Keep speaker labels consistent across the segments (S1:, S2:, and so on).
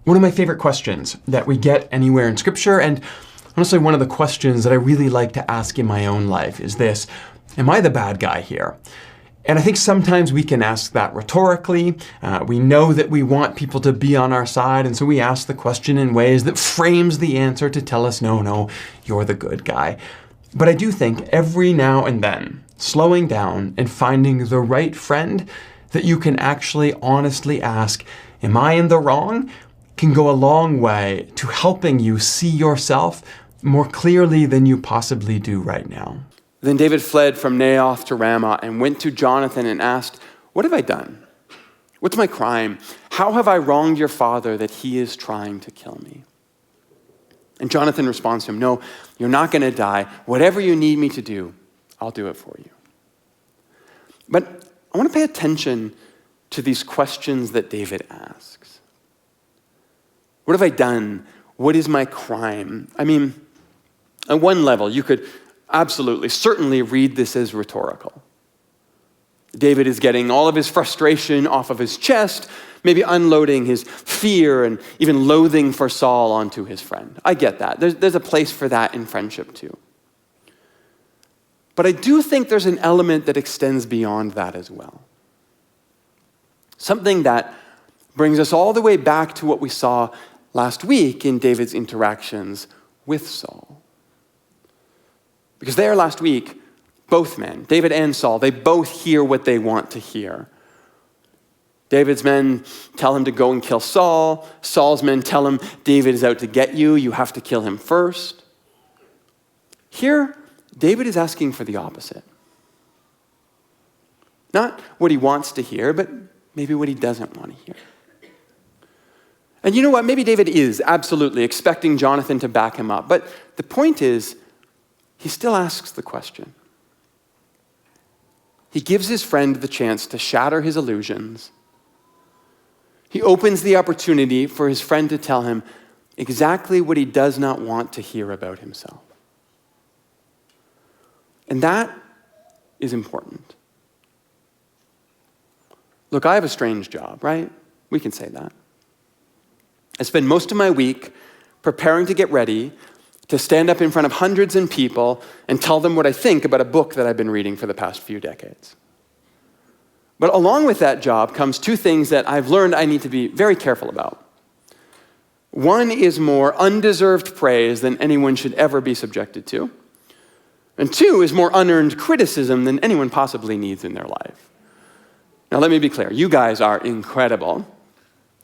S1: One of my favorite questions that we get anywhere in Scripture, and honestly one of the questions that I really like to ask in my own life, is this: am I the bad guy here? And I think sometimes we can ask that rhetorically. We know that we want people to be on our side, and so we ask the question in ways that frames the answer to tell us, no, you're the good guy. But I do think every now and then, slowing down and finding the right friend that you can actually honestly ask, am I in the wrong? Can go a long way to helping you see yourself more clearly than you possibly do right now. Then David fled from Naioth to Ramah and went to Jonathan and asked, "What have I done? What's my crime? How have I wronged your father that he is trying to kill me?" And Jonathan responds to him, "No, you're not going to die. Whatever you need me to do, I'll do it for you." But I want to pay attention to these questions that David asks. What have I done? What is my crime? I mean, at one level, you could absolutely, certainly read this as rhetorical. David is getting all of his frustration off of his chest, maybe unloading his fear and even loathing for Saul onto his friend. I get that. There's a place for that in friendship too. But I do think there's an element that extends beyond that as well. Something that brings us all the way back to what we saw last week in David's interactions with Saul. Because there last week, both men, David and Saul, they both hear what they want to hear. David's men tell him to go and kill Saul. Saul's men tell him, David is out to get you. You have to kill him first. Here, David is asking for the opposite. Not what he wants to hear, but maybe what he doesn't want to hear. And you know what? Maybe David is absolutely expecting Jonathan to back him up. But the point is, he still asks the question. He gives his friend the chance to shatter his illusions. He opens the opportunity for his friend to tell him exactly what he does not want to hear about himself. And that is important. Look, I have a strange job, right? We can say that. I spend most of my week preparing to get ready to stand up in front of hundreds of people and tell them what I think about a book that I've been reading for the past few decades. But along with that job comes two things that I've learned I need to be very careful about. One is more undeserved praise than anyone should ever be subjected to. And two is more unearned criticism than anyone possibly needs in their life. Now let me be clear, you guys are incredible.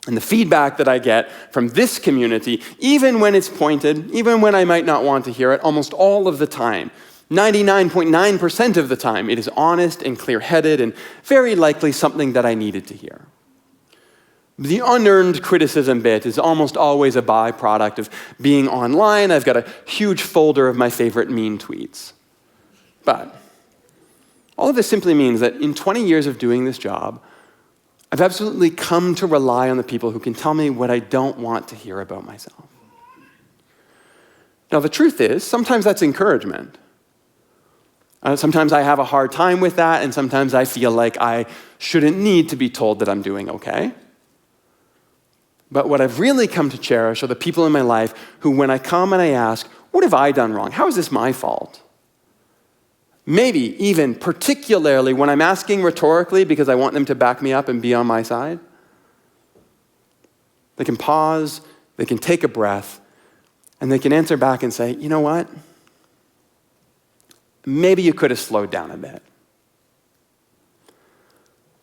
S1: And the feedback that I get from this community, even when it's pointed, even when I might not want to hear it, almost all of the time, 99.9% of the time, it is honest and clear-headed and very likely something that I needed to hear. The unearned criticism bit is almost always a byproduct of being online. I've got a huge folder of my favorite mean tweets. But all of this simply means that in 20 years of doing this job, I've absolutely come to rely on the people who can tell me what I don't want to hear about myself. Now, the truth is, sometimes that's encouragement. Sometimes I have a hard time with that, and sometimes I feel like I shouldn't need to be told that I'm doing okay. But what I've really come to cherish are the people in my life who, when I come and I ask, what have I done wrong? How is this my fault? Maybe even particularly when I'm asking rhetorically because I want them to back me up and be on my side. They can pause, they can take a breath, and they can answer back and say, you know what? Maybe you could have slowed down a bit.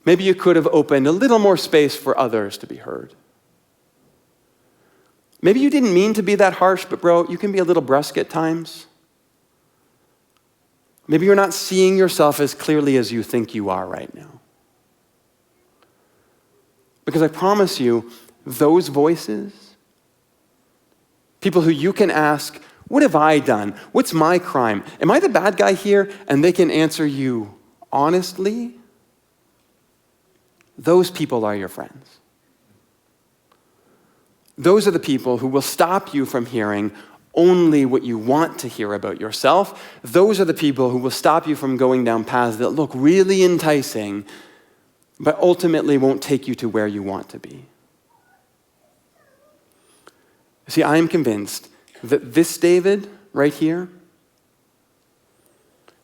S1: Maybe you could have opened a little more space for others to be heard. Maybe you didn't mean to be that harsh, but bro, you can be a little brusque at times. Maybe you're not seeing yourself as clearly as you think you are right now. Because I promise you, those voices, people who you can ask, what have I done? What's my crime? Am I the bad guy here? And they can answer you honestly. Those people are your friends. Those are the people who will stop you from hearing only what you want to hear about yourself. Those are the people who will stop you from going down paths that look really enticing, but ultimately won't take you to where you want to be.
S2: See, I am convinced that this David right here,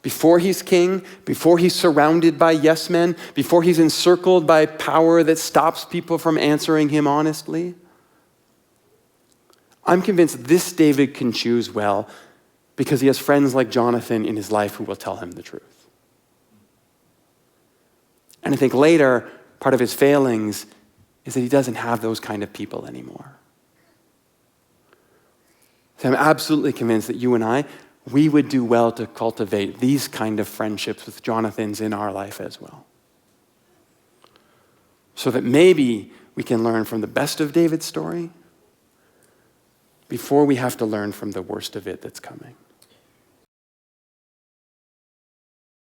S2: before he's king, before he's surrounded by yes men, before he's encircled by power that stops people from answering him honestly, I'm convinced this David can choose well because he has friends like Jonathan in his life who will tell him the truth. And I think later, part of his failings is that he doesn't have those kind of people anymore. So I'm absolutely convinced that you and I, we would do well to cultivate these kind of friendships with Jonathans in our life as well. So that maybe we can learn from the best of David's story before we have to learn from the worst of it that's coming.